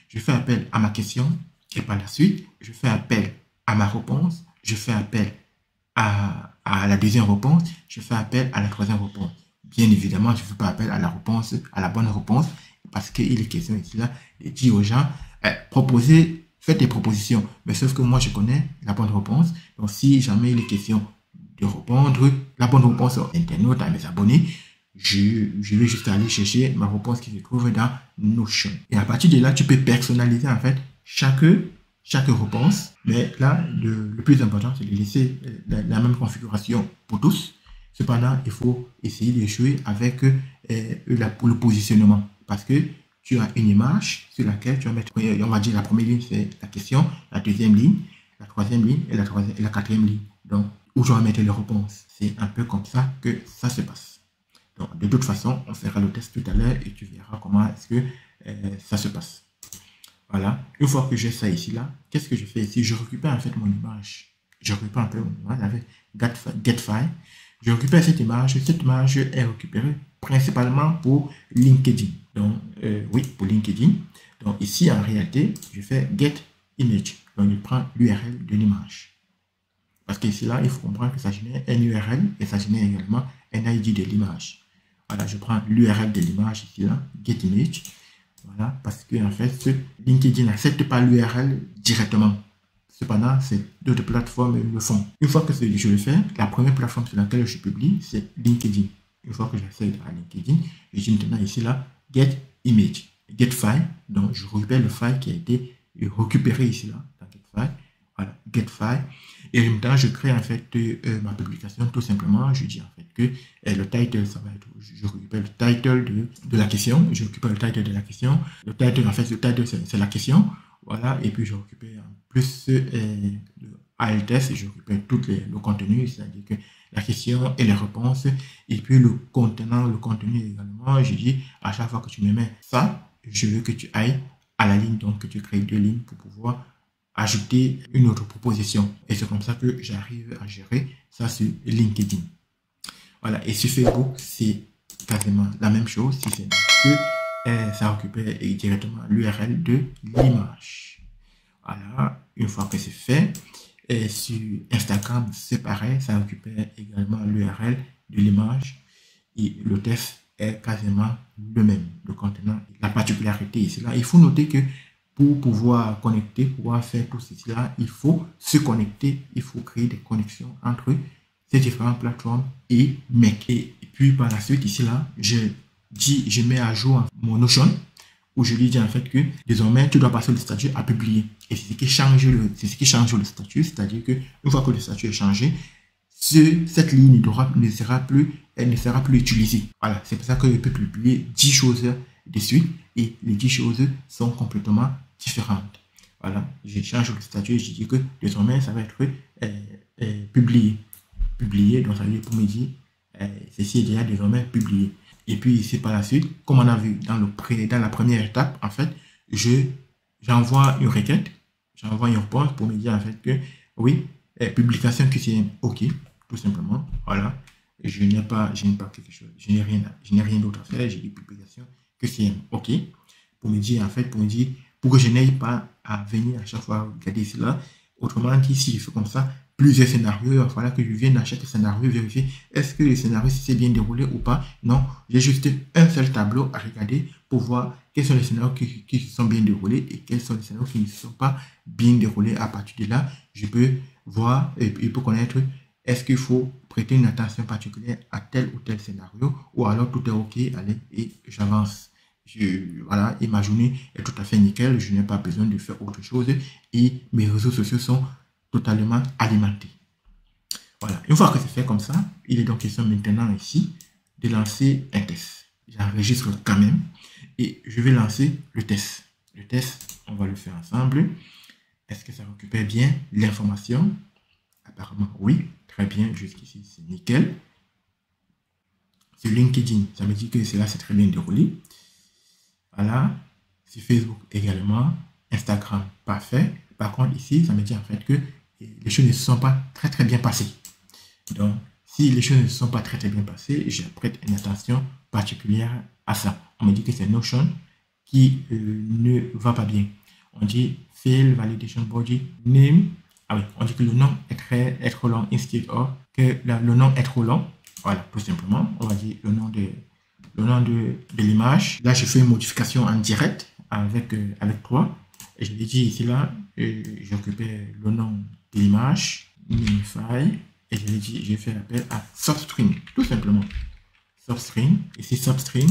je fais appel à ma question et par la suite, je fais appel à ma réponse, je fais appel à la deuxième réponse, je fais appel à la troisième réponse. Bien évidemment, je ne fais pas appel à la réponse, à la bonne réponse, parce qu'il est question ici là de dire aux gens, faites des propositions. Mais sauf que moi, je connais la bonne réponse. Donc, si jamais il est question de répondre la bonne réponse aux internautes, à mes abonnés, je vais juste aller chercher ma réponse qui se trouve dans Notion. Et à partir de là, tu peux personnaliser en fait chaque réponse. Mais là, le plus important, c'est de laisser la même configuration pour tous. Cependant, il faut essayer de jouer avec le positionnement. Parce que tu as une image sur laquelle tu vas mettre, on va dire la première ligne, c'est la question, la deuxième ligne, la troisième ligne et la quatrième ligne. Donc, où je vais mettre les réponses. C'est un peu comme ça que ça se passe. Donc, de toute façon, on fera le test tout à l'heure et tu verras comment est-ce que ça se passe. Voilà. Une fois que j'ai ça ici, là, qu'est-ce que je fais ici? Je récupère en fait mon image. Je récupère un peu mon image avec GetFile. Je récupère cette image. Cette image est récupérée principalement pour LinkedIn. Donc, oui, pour LinkedIn. Donc, ici, en réalité, je fais GetImage. Donc, je prends l'URL de l'image. Parce qu'ici, là, il faut comprendre que ça génère un URL et ça génère également un ID de l'image. Voilà, je prends l'URL de l'image ici, là, GetImage. Voilà, parce que en fait, LinkedIn n'accepte pas l'URL directement. Cependant, d'autres plateformes le font. Une fois que je le fais, la première plateforme sur laquelle je publie, c'est LinkedIn. Une fois que j'accède à LinkedIn, je dis maintenant ici, là, GetImage, GetFile. Donc, je récupère le file qui a été récupéré ici, là, dans GetFile. Voilà, GetFile. Et maintenant, je crée en fait ma publication tout simplement. Je dis en fait que le title, ça va être, je récupère le title de la question. Je récupère le title de la question. Le title, en fait, le title, c'est la question. Voilà. Et puis, je récupère en plus le alt test et je récupère le contenu, c'est-à-dire que la question et les réponses. Et puis, le contenu également. Je dis à chaque fois que tu me mets ça, je veux que tu ailles à la ligne, donc que tu crées 2 lignes pour pouvoir ajouter une autre proposition. Et c'est comme ça que j'arrive à gérer ça sur LinkedIn. Voilà. Et sur Facebook, c'est quasiment la même chose, si c'est que ça récupère directement l'URL de l'image. Voilà. Une fois que c'est fait, et sur Instagram, c'est pareil, ça récupère également l'URL de l'image et le test est quasiment le même, le contenant. La particularité ici, là, il faut noter que pour pouvoir connecter, pouvoir faire tout cela, il faut se connecter, il faut créer des connexions entre ces différentes plateformes et Mac. Et puis par la suite, ici, là, je mets à jour mon Notion, où je lui dis en fait que désormais, tu dois passer le statut à publier. Et c'est ce qui change le statut, c'est-à-dire que une fois que le statut est changé, cette ligne ne sera plus utilisée. Voilà, c'est pour ça que je peux publier 10 choses de suite et les 10 choses sont complètement différentes. Voilà, je change le statut et je dis que désormais ça va être publié. Donc ça veut dire pour me dire ceci est déjà désormais publié. Et puis ici par la suite, comme on a vu dans la première étape, en fait, j'envoie une requête, j'envoie une réponse pour me dire en fait que oui, publication QCM, ok, tout simplement. Voilà, je n'ai pas quelque chose, je n'ai rien d'autre à faire. J'ai dit publication QCM, ok, pour me dire en fait, pour que je n'aille pas à venir à chaque fois regarder cela. Autrement dit, si je fais comme ça, plusieurs scénarios, il va falloir que je vienne à chaque scénario vérifier est-ce que le scénario s'est bien déroulé ou pas. Non, j'ai juste un seul tableau à regarder pour voir quels sont les scénarios qui se sont bien déroulés et quels sont les scénarios qui ne se sont pas bien déroulés. À partir de là, je peux voir et pour connaître est-ce qu'il faut prêter une attention particulière à tel ou tel scénario ou alors tout est ok, allez, et j'avance. Voilà, et ma journée est tout à fait nickel, je n'ai pas besoin de faire autre chose et mes réseaux sociaux sont totalement alimentés. Voilà, une fois que c'est fait comme ça, il est donc question maintenant ici de lancer un test. J'enregistre quand même et je vais lancer le test. Le test, on va le faire ensemble. Est-ce que ça récupère bien l'information? Apparemment, oui. Très bien, jusqu'ici, c'est nickel. Sur LinkedIn, ça me dit que cela s'est très bien déroulé. Voilà. Sur Facebook également. Instagram, parfait. Par contre, ici, ça me dit en fait que les choses ne se sont pas très bien passées. Donc, si les choses ne se sont pas très bien passées, je prête une attention particulière à ça. On me dit que c'est Notion qui ne va pas bien. On dit fail validation body name. Ah oui, on dit que le nom est trop long instead of que le nom est trop long. Voilà, tout simplement. On va dire le nom de l'image. Là, je fais une modification en direct avec toi. Et je l'ai dit ici, là, je récupère le nom de l'image, Minify, et je l'ai dit, j'ai fait appel à Substring, tout simplement. Substring, ici Substring.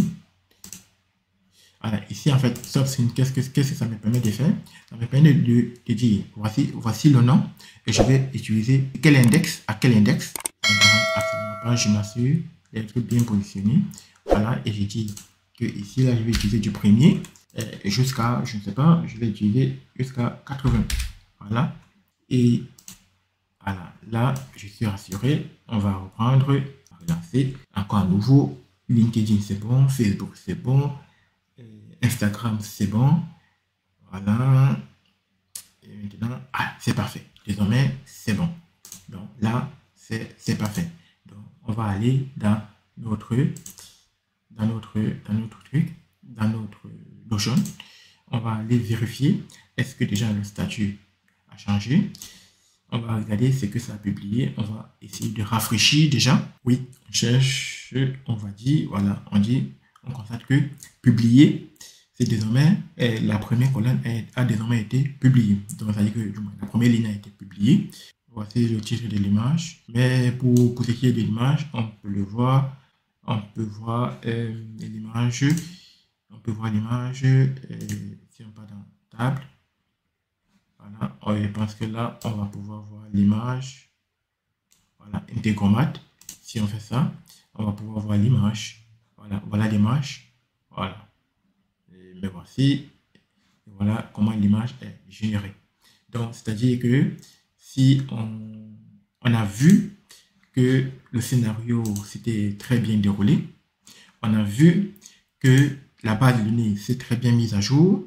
Voilà, ici en fait, Substring, qu'est-ce que ça me permet de faire? Ça me permet de dire, voici le nom, et je vais utiliser à quel index, absolument pas, je m'assure d'être bien positionné. Voilà, et j'ai dit que ici, là, je vais utiliser du premier jusqu'à, je ne sais pas, je vais utiliser jusqu'à 80. Voilà, et voilà, là, je suis rassuré. On va reprendre, relancer. Encore à nouveau, LinkedIn, c'est bon. Facebook, c'est bon. Instagram, c'est bon. Voilà. Et maintenant, c'est parfait. Désormais, c'est bon. Donc là, c'est parfait. Donc, on va aller dans notre truc, dans notre Notion. On va aller vérifier est-ce que déjà le statut a changé. On va regarder ce que ça a publié. On va essayer de rafraîchir déjà. Oui, on cherche, on va dire, voilà, on constate que publier, c'est désormais, la première colonne a désormais été publiée. Donc, ça veut dire que la première ligne a été publiée. Voici le titre de l'image. Mais pour ce qui est de l'image, on peut le voir. On peut voir l'image. On peut voir l'image si on part dans table. Voilà, je pense que là, on va pouvoir voir l'image. Voilà, Integromat. Si on fait ça, on va pouvoir voir l'image. Voilà, voilà l'image. Voilà. Et me voici. Et voilà comment l'image est générée. Donc, c'est-à-dire que si on a vu que le scénario s'était très bien déroulé, on a vu que la base de données s'est très bien mise à jour,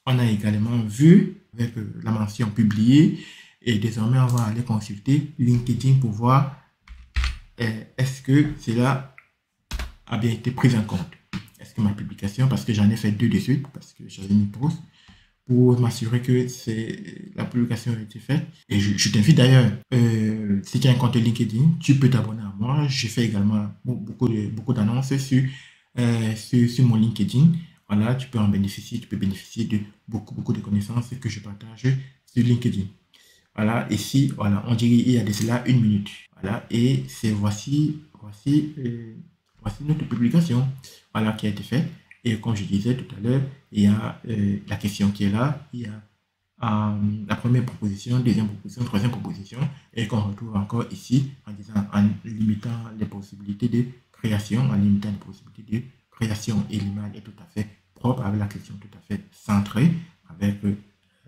on a également vu avec la mention publiée, et désormais on va aller consulter LinkedIn pour voir est-ce que cela a bien été pris en compte. Est-ce que ma publication, parce que j'en ai fait 2 de suite, parce que j'avais mis pause, pour m'assurer que la publication a été faite. Et je t'invite d'ailleurs, si tu as un compte LinkedIn, tu peux t'abonner à moi. Je fais également beaucoup d'annonces sur mon LinkedIn. Voilà, tu peux en bénéficier, tu peux bénéficier de beaucoup de connaissances que je partage sur LinkedIn. Voilà, ici, voilà, on dirait il y a de cela 1 minute. Voilà, et c'est voici notre publication, voilà, qui a été faite. Et comme je disais tout à l'heure, il y a la question qui est là, il y a la première proposition, deuxième proposition, troisième proposition, et qu'on retrouve encore ici en limitant les possibilités de création, et l'image est tout à fait propre, avec la question tout à fait centrée, avec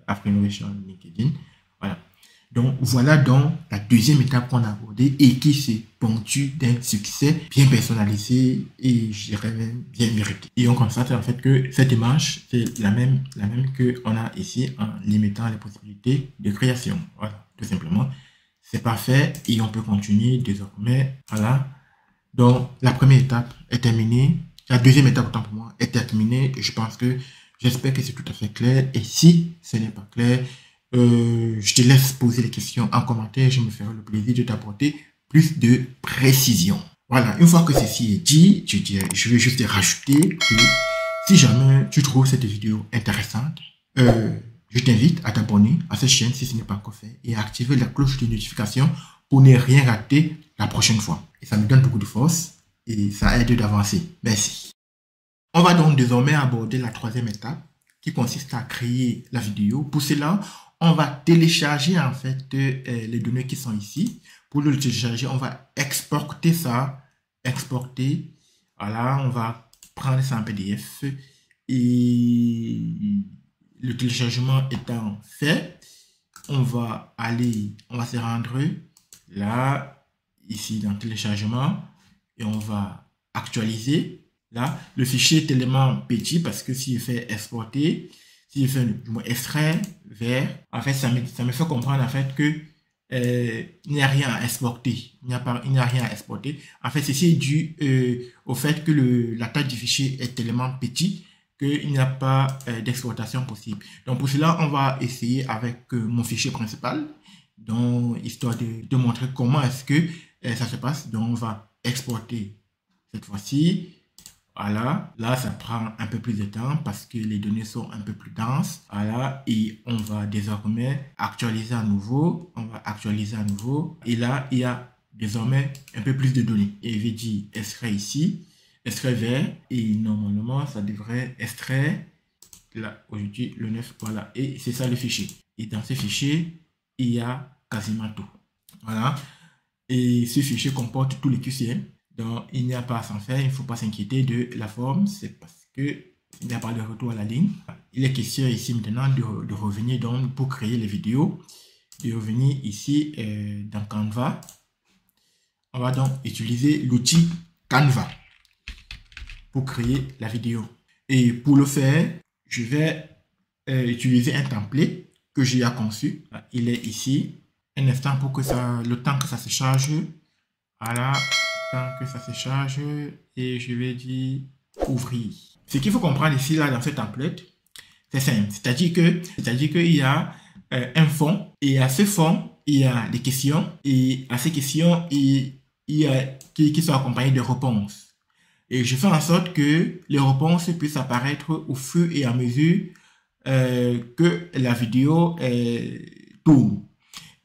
Afrinnovation LinkedIn. Voilà. Donc, voilà donc la deuxième étape qu'on a abordée et qui se ponctue d'un succès bien personnalisé et je dirais même bien mérité. Et on constate en fait que cette image, c'est la même qu'on a ici en limitant les possibilités de création. Voilà, tout simplement. C'est parfait et on peut continuer désormais. Voilà. Donc, la première étape est terminée. La deuxième étape, autant pour moi, est terminée. Et je pense que, j'espère que c'est tout à fait clair. Et si ce n'est pas clair, je te laisse poser les questions en commentaire. Je me ferai le plaisir de t'apporter plus de précision. Voilà, une fois que ceci est dit, je vais juste rajouter que si jamais tu trouves cette vidéo intéressante, je t'invite à t'abonner à cette chaîne si ce n'est pas encore fait et à activer la cloche de notification pour ne rien rater la prochaine fois. Et ça me donne beaucoup de force et ça aide d'avancer. Merci. On va donc désormais aborder la troisième étape qui consiste à créer la vidéo. Pour cela, on va télécharger en fait les données qui sont ici. Pour le télécharger, on va exporter ça. Exporter. Voilà, on va prendre ça en PDF. Et le téléchargement étant fait, on va se rendre là, ici dans téléchargement. Et on va actualiser. Là, le fichier est tellement petit parce que s'il fait exporter, s'il fait extrait vers, en fait, ça me fait comprendre en fait que il n'y a rien à exporter. Il n'y a rien à exporter. En fait, ceci est dû au fait que la taille du fichier est tellement petit qu'il n'y a pas d'exportation possible. Donc pour cela, on va essayer avec mon fichier principal, donc histoire de montrer comment est-ce que ça se passe. Donc on va exporter cette fois-ci. Voilà, là ça prend un peu plus de temps parce que les données sont un peu plus denses. Voilà, et on va désormais actualiser à nouveau. Et là, il y a désormais un peu plus de données. Et je vais dire extrait ici, extrait vert. Et normalement, ça devrait extraire là, aujourd'hui, le 9. Voilà, et c'est ça le fichier. Et dans ce fichier, il y a quasiment tout. Voilà, et ce fichier comporte tous les QCM. Donc, il n'y a pas à s'en faire, il ne faut pas s'inquiéter de la forme, c'est parce qu'il n'y a pas de retour à la ligne. Il est question ici maintenant de revenir donc pour créer les vidéos, de revenir ici dans Canva. On va donc utiliser l'outil Canva pour créer la vidéo. Et pour le faire, je vais utiliser un template que j'ai conçu. Il est ici. Un instant pour que le temps que ça se charge. Voilà. Que ça se charge et je vais dire ouvrir. Ce qu'il faut comprendre ici là dans ce template, c'est simple. C'est-à-dire qu'il y a un fond et à ce fond il y a des questions et à ces questions il y a qui sont accompagnées de réponses. Et je fais en sorte que les réponses puissent apparaître au fur et à mesure que la vidéo tourne.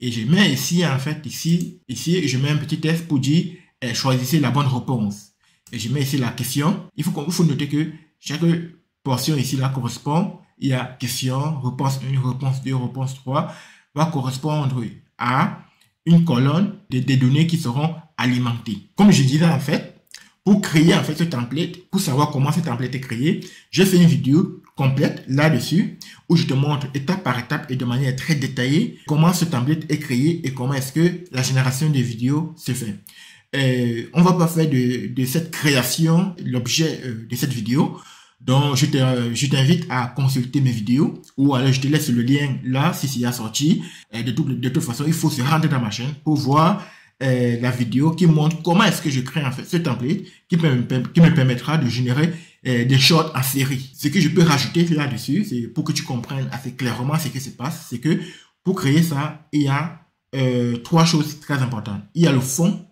Et je mets ici en fait ici je mets un petit test pour dire choisissez la bonne réponse. Et je mets ici la question. Il faut noter que chaque portion ici là correspond il y a question, réponse 1, réponse 2, réponse 3, va correspondre à une colonne des données qui seront alimentées. Comme je disais en fait, pour créer en fait ce template, pour savoir comment ce template est créé, j'ai fait une vidéo complète là-dessus où je te montre étape par étape et de manière très détaillée comment ce template est créé et comment est-ce que la génération des vidéos se fait. On va pas faire de cette création l'objet de cette vidéo. Donc, je t'invite à consulter mes vidéos ou alors je te laisse le lien là si c'est sorti. De toute façon, il faut se rendre dans ma chaîne pour voir la vidéo qui montre comment est-ce que je crée en fait ce template qui me permettra de générer des shorts en série. Ce que je peux rajouter là-dessus, c'est pour que tu comprennes assez clairement ce qui se passe, c'est que pour créer ça, il y a 3 choses très importantes. Il y a le fond.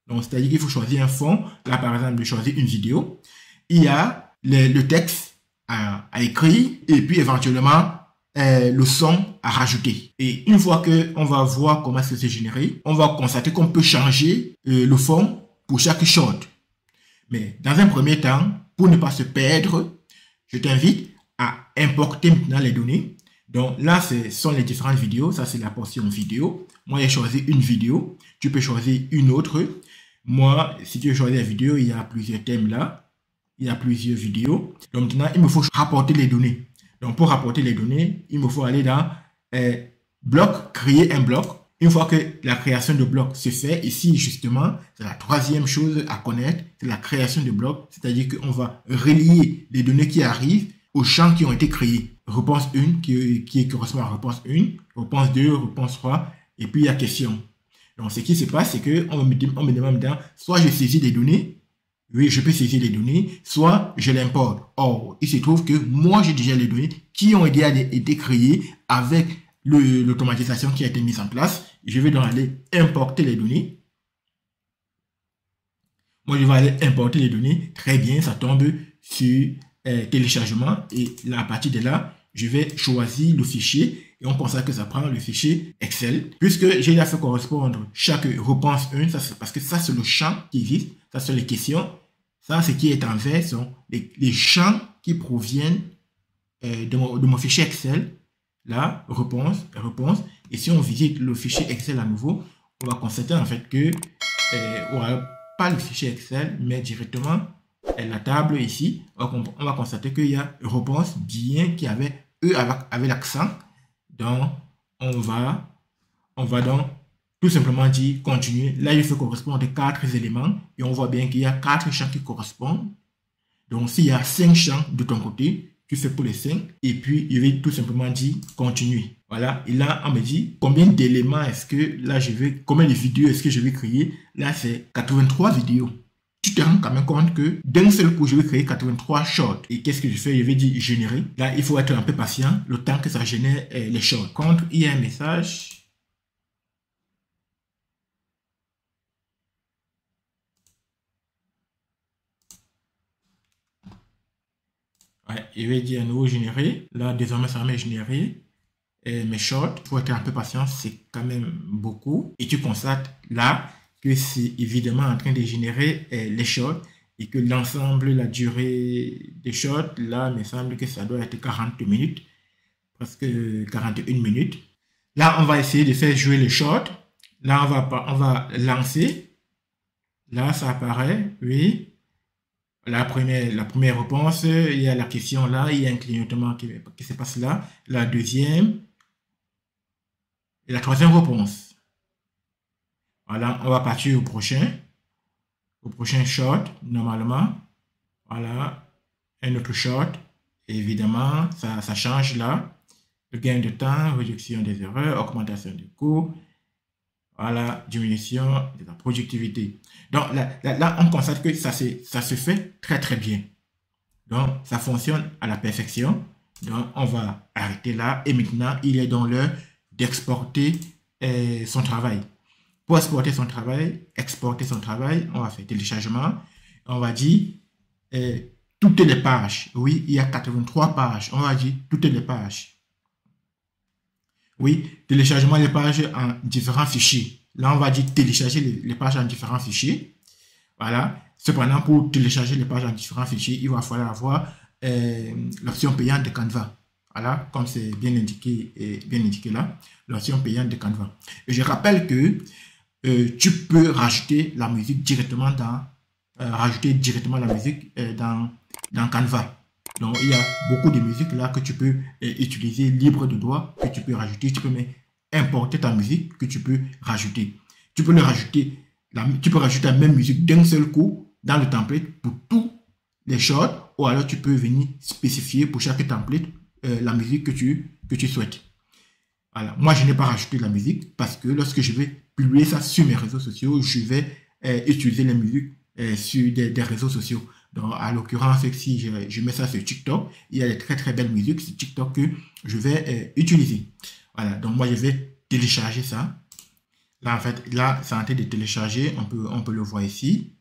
Donc, c'est-à-dire qu'il faut choisir un fond. Là, par exemple, de choisir une vidéo. Il y a le texte à écrire et puis éventuellement le son à rajouter. Et une fois que on va voir comment c'est généré, on va constater qu'on peut changer le fond pour chaque short. Mais dans un premier temps, pour ne pas se perdre, je t'invite à importer maintenant les données. Donc là, ce sont les différentes vidéos. Ça, c'est la portion vidéo. Moi, j'ai choisi une vidéo. Tu peux choisir une autre. Moi, si tu veux choisir la vidéo, il y a plusieurs thèmes là. Il y a plusieurs vidéos. Donc maintenant, il me faut rapporter les données. Donc pour rapporter les données, il me faut aller dans bloc, créer un bloc. Une fois que la création de bloc se fait, ici justement, c'est la troisième chose à connaître, c'est la création de bloc. C'est-à-dire qu'on va relier les données qui arrivent aux champs qui ont été créés. Réponse 1 qui correspond à réponse 1, réponse 2, réponse 3, et puis il y a question. Donc, ce qui se passe, c'est qu'on me demande maintenant, soit je saisis des données, oui, je peux saisir les données, soit je l'importe. Or, il se trouve que moi, j'ai déjà les données qui ont déjà été créées avec l'automatisation qui a été mise en place. Je vais donc aller importer les données. Moi, je vais aller importer les données. Très bien, ça tombe sur téléchargement. Et là, à partir de là, je vais choisir le fichier et on constate que ça prend le fichier Excel. Puisque j'ai déjà fait correspondre chaque réponse 1, ça c'est parce que ça c'est le champ qui existe, ça sont les questions. Ça, ce qui est en vert sont les champs qui proviennent de mon fichier Excel. Là, réponse. Et si on visite le fichier Excel à nouveau, on va constater en fait que on n'a pas le fichier Excel, mais directement la table ici, on va constater qu'il y a réponse bien qui avait E avec l'accent. Donc, on va donc tout simplement dire continuer. Là, il faut correspondre à 4 éléments et on voit bien qu'il y a 4 champs qui correspondent. Donc, s'il y a 5 champs de ton côté, tu fais pour les 5 et puis il va tout simplement dire continuer. Voilà. Et là, on me dit combien d'éléments est-ce que là combien de vidéos est-ce que je vais créer? Là, c'est 83 vidéos. Tu te rends quand même compte que d'un seul coup, je vais créer 83 shorts. Et qu'est-ce que je fais? Je vais dire générer. Là, il faut être un peu patient le temps que ça génère les shorts. Contre, il y a un message. Ouais, il va dire à nouveau générer. Là, désormais, ça va me générer mes shorts. Il faut être un peu patient, c'est quand même beaucoup. Et tu constates là que c'est évidemment en train de générer les shorts et que l'ensemble, la durée des shorts, là, il me semble que ça doit être 40 minutes, presque 41 minutes. Là, on va essayer de faire jouer les shorts. Là, on va lancer. Là, ça apparaît, oui. La première réponse, il y a la question là, il y a un clignotement qui se passe là. La deuxième et la troisième réponse. Voilà, on va partir au prochain short, normalement. Voilà, un autre short. Et évidemment, ça change là. Le gain de temps, réduction des erreurs, augmentation du coût. Voilà, diminution de la productivité. Donc là, on constate que ça se fait très très bien. Donc, ça fonctionne à la perfection. Donc, on va arrêter là. Et maintenant, il est dans l'heure d'exporter son travail. Pour exporter son travail, on va faire téléchargement. On va dire toutes les pages. Oui, il y a 83 pages. On va dire toutes les pages. Oui, téléchargement des pages en différents fichiers. Là, on va dire télécharger les pages en différents fichiers. Voilà. Cependant, pour télécharger les pages en différents fichiers, il va falloir avoir l'option payante de Canva. Voilà, comme c'est bien indiqué là, l'option payante de Canva. Et je rappelle que tu peux rajouter la musique directement dans Canva. Donc, il y a beaucoup de musique là que tu peux utiliser libre de droit, que tu peux rajouter. Tu peux même importer ta musique que tu peux rajouter. Tu peux rajouter la même musique d'un seul coup dans le template pour tous les shorts, ou alors tu peux venir spécifier pour chaque template la musique que tu souhaites. Voilà. Moi, je n'ai pas rajouté la musique parce que lorsque je vais publier ça sur mes réseaux sociaux, je vais utiliser les musiques sur des réseaux sociaux. Donc, à l'occurrence, si je mets ça sur TikTok, il y a des très très belles musiques sur TikTok que je vais utiliser. Voilà. Donc, moi, je vais télécharger ça. Là, en fait, là, c'est en train de télécharger. On peut le voir ici.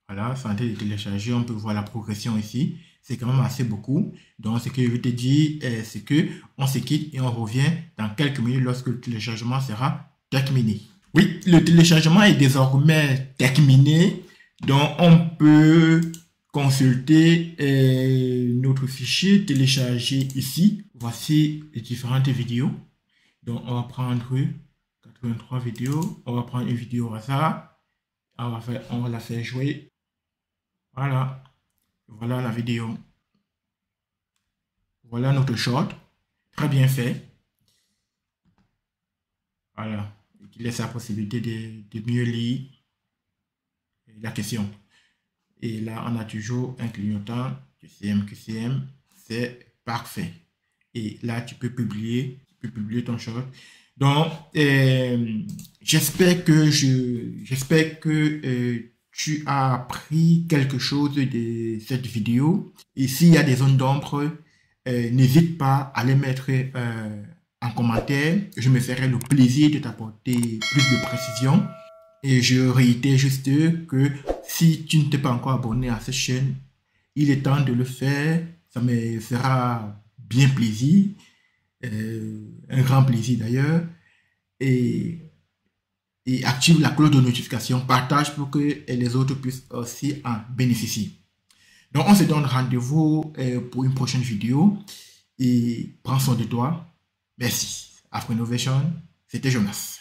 Voilà, c'est en train de télécharger. On peut voir la progression ici. C'est quand même assez beaucoup. Donc, ce que je vais te dire, c'est que on se quitte et on revient dans quelques minutes lorsque le téléchargement sera terminé. Oui, le téléchargement est désormais terminé. Donc, on peut consulter notre fichier téléchargé ici. Voici les différentes vidéos. Donc, on va prendre 83 vidéos. On va prendre une vidéo au hasard. On va la faire jouer. Voilà. Voilà la vidéo. Voilà notre short. Très bien fait. Voilà. Il laisse la possibilité de mieux lire la question. Et là, on a toujours un clignotant QCM. C'est parfait. Et là, tu peux publier ton short. Donc, j'espère que tu as appris quelque chose de cette vidéo. Et s'il y a des zones d'ombre, n'hésite pas à les mettre en commentaire. Je me ferai le plaisir de t'apporter plus de précision. Et je réitère juste que si tu ne t'es pas encore abonné à cette chaîne, il est temps de le faire. Ça me fera bien plaisir. Un grand plaisir d'ailleurs. Et active la cloche de notification, partage pour que les autres puissent aussi en bénéficier. Donc, on se donne rendez-vous pour une prochaine vidéo et prends soin de toi. Merci. Afro Innovation, c'était Jonas.